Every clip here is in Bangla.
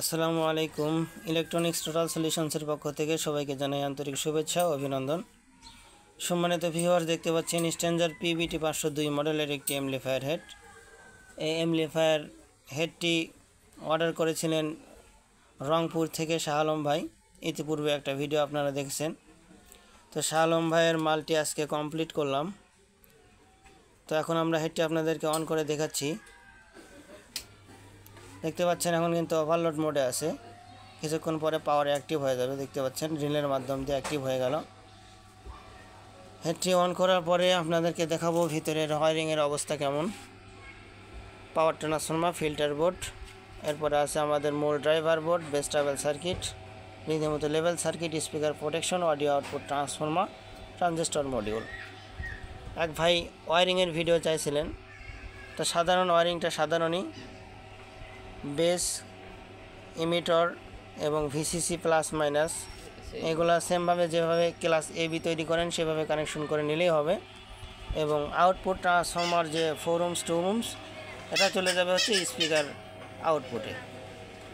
আসসালামু আলাইকুম। ইলেকট্রনিক্স টোটাল সলিউশনসের পক্ষ থেকে সবাইকে জানাই আন্তরিক শুভেচ্ছা ও অভিনন্দন। সম্মানিত ভিউয়ার, দেখতে পাচ্ছেন স্ট্যান্ডার্ড পিবিটি 502 মডেলের একটি অ্যাম্পলিফায়ার হেড। এই অ্যাম্পলিফায়ার হেডটি অর্ডার করেছিলেন রংপুর থেকে শাহ আলম ভাই। ইতিপূর্বে একটা ভিডিও আপনারা দেখেছেন। তো শাহ আলম ভাইয়ের মালটি আজকে কমপ্লিট করলাম। তো এখন আমরা হেডটি আপনাদেরকে অন করে দেখাচ্ছি। দেখতে পাচ্ছেন এখন কিন্তু ওভারলোড মোডে আছে, কিছুক্ষণ পরে পাওয়ার অ্যাক্টিভ হয়ে যাবে। দেখতে পাচ্ছেন রিলের মাধ্যম দিয়ে অ্যাক্টিভ হয়ে গেল। হেডটি অন করার পরে আপনাদেরকে দেখাবো ভিতরের ওয়্যারিংয়ের অবস্থা কেমন। পাওয়ার ট্রান্সফর্মার, ফিল্টার বোর্ড, এরপরে আছে আমাদের মূল driver board, bass treble circuit, রীতিমতো level circuit, speaker protection, audio output transformer, transistor module. এক ভাই ওয়্যারিংয়ের ভিডিও চাইছিলেন। তো সাধারণ ওয়্যারিংটা সাধারণই, বেস, ইমিটর এবং ভিসিসি প্লাস মাইনাস এগুলো সেমভাবে যেভাবে ক্লাস এবি তৈরি করেন সেভাবে কানেকশন করে নিলেই হবে। এবং আউটপুট ট্রান্সফর্মার যে 4 ohms 2 ohms এটা চলে যাবে হচ্ছে স্পিকার আউটপুটে।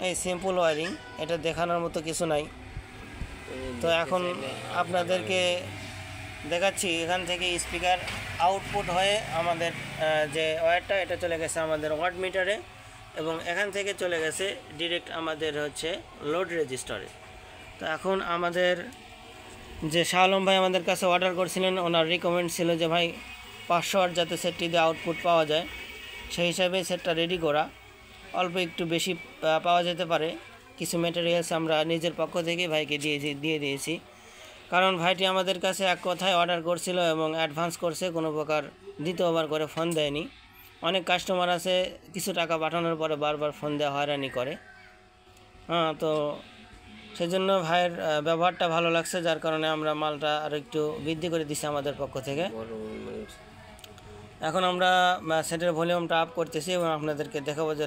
এই সিম্পল ওয়্যারিং, এটা দেখানোর মতো কিছু নাই। তো এখন আপনাদেরকে দেখাচ্ছি এখান থেকে স্পিকার আউটপুট হয়ে আমাদের যে ওয়্যারটা এটা চলে গেছে আমাদের ওয়াট মিটারে, এবং এখান থেকে চলে গেছে ডিরেক্ট আমাদের হচ্ছে লোড রেজিস্টারে। তো এখন আমাদের যে শাহ আলম ভাই আমাদের কাছে অর্ডার করছিলেন, ওনার রিকমেন্ড ছিল যে ভাই 500 ওয়াট যাতে সেটটি দিয়ে আউটপুট পাওয়া যায়, সেই হিসাবে সেটটা রেডি করা। অল্প একটু বেশি পাওয়া যেতে পারে, কিছু ম্যাটেরিয়ালস আমরা নিজের পক্ষ থেকে ভাইকে দিয়ে দিয়েছি। কারণ ভাইটি আমাদের কাছে এক কথায় অর্ডার করছিল এবং অ্যাডভান্স করছে, কোনো প্রকার দ্বিতীয়বার করে ফোন দেয়নি। অনেক কাস্টমার আছে কিছু টাকা পাঠানোর পরে বারবার ফোন দেওয়া হয়রানি করে। তো সেজন্য ভাইয়ের ব্যবহারটা ভালো লাগছে, যার কারণে আমরা মালটা আর একটু বৃদ্ধি করে দিছি আমাদের পক্ষ থেকে। এখন আমরা সেটের ভলিউমটা আপ করতেছি এবং আপনাদেরকে দেখাবো যে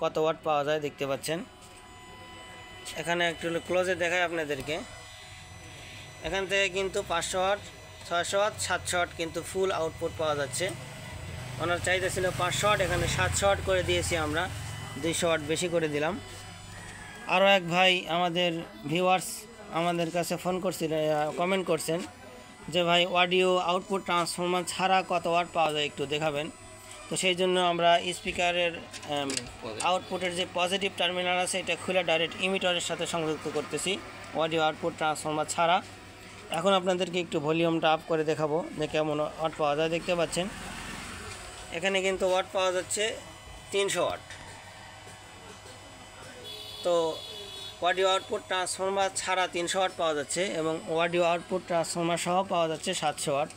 কত ওয়াট পাওয়া যায়। দেখতে পাচ্ছেন এখানে একটু ক্লোজে দেখায় আপনাদেরকে। এখান থেকে কিন্তু 500 ওয়াট, 600 ওয়াট, 700 ওয়াট কিন্তু ফুল আউটপুট পাওয়া যাচ্ছে। ওনার চাহিদা ছিল 500 ওয়াট, এখানে 700 ওয়াট করে দিয়েছি আমরা, 200 ওয়াট বেশি করে দিলাম। আরও এক ভাই আমাদের ভিউয়ার্স আমাদের কাছে ফোন করছিলেন, কমেন্ট করছেন যে ভাই অডিও আউটপুট ট্রান্সফর্মার ছাড়া কত ওয়াট পাওয়া যায় একটু দেখাবেন। তো সেই জন্য আমরা স্পিকারের আউটপুটের যে পজিটিভ টার্মিনাল আছে এটা খুলে ডাইরেক্ট ইমিটারের সাথে সংযুক্ত করতেছি অডিও আউটপুট ট্রান্সফর্মার ছাড়া। এখন আপনাদেরকে একটু ভলিউমটা আপ করে দেখাবো যে কেমন ওয়াট পাওয়া যায়। দেখতে পাচ্ছেন এখানে কিন্তু ওয়াট পাওয়া যাচ্ছে 300 ওয়াট। তো অডিও আউটপুট ট্রান্সফর্মার ছাড়া 300 ওয়াট পাওয়া যাচ্ছে এবং অডিও আউটপুট ট্রান্সফর্মার সহ পাওয়া যাচ্ছে 700 ওয়াট,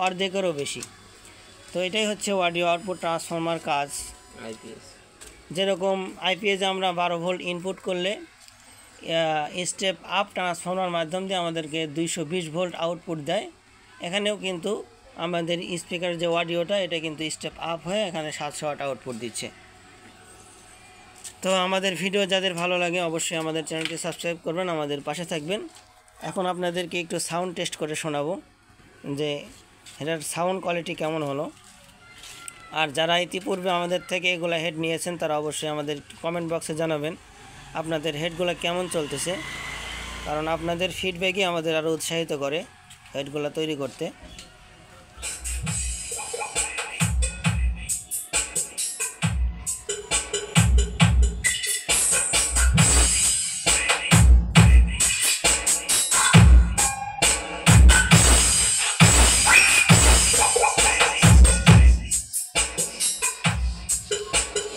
অর্ধেকেরও বেশি। তো এটাই হচ্ছে অডিও আউটপুট ট্রান্সফর্মার কাজ। যেরকম আইপিএসে আমরা 12 ভোল্ট ইনপুট করলে স্টেপ আপ ট্রান্সফর্মার মাধ্যম দিয়ে আমাদেরকে 220 ভোল্ট আউটপুট দেয়, এখানেও কিন্তু আমাদের স্পিকার যে অডিওটা এটা কিন্তু স্টেপ আপ হয়ে এখানে 700 ওয়াট আউটপুট দিচ্ছে। তো আমাদের ভিডিও যাদের ভালো লাগে অবশ্যই আমাদের চ্যানেলটি সাবস্ক্রাইব করবেন, আমাদের পাশে থাকবেন। এখন আপনাদেরকে একটু সাউন্ড টেস্ট করে শোনাবো যে এটার সাউন্ড কোয়ালিটি কেমন হলো। আর যারা ইতিপূর্বে আমাদের থেকে এগুলো হেড নিয়েছেন তারা অবশ্যই আমাদের কমেন্ট বক্সে জানাবেন আপনাদের হেডগুলো কেমন চলতেছে, কারণ আপনাদের ফিডব্যাকই আমাদের আরও উৎসাহিত করে হেডগুলো তৈরি করতে।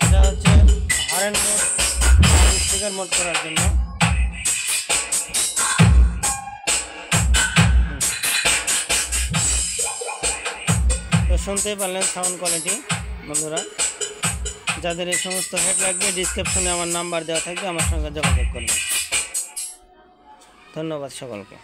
এটা হচ্ছে হরেন মোড, স্পিকার মোড করার জন্য। তো শুনতেই পারলেন সাউন্ড কোয়ালিটি। বন্ধুরা, যাদের এই সমস্ত হেড লাগবে ডিসক্রিপশনে আমার নাম্বার দেওয়া থাকবে, আমার সঙ্গে যোগাযোগ করবেন। ধন্যবাদ সকলকে।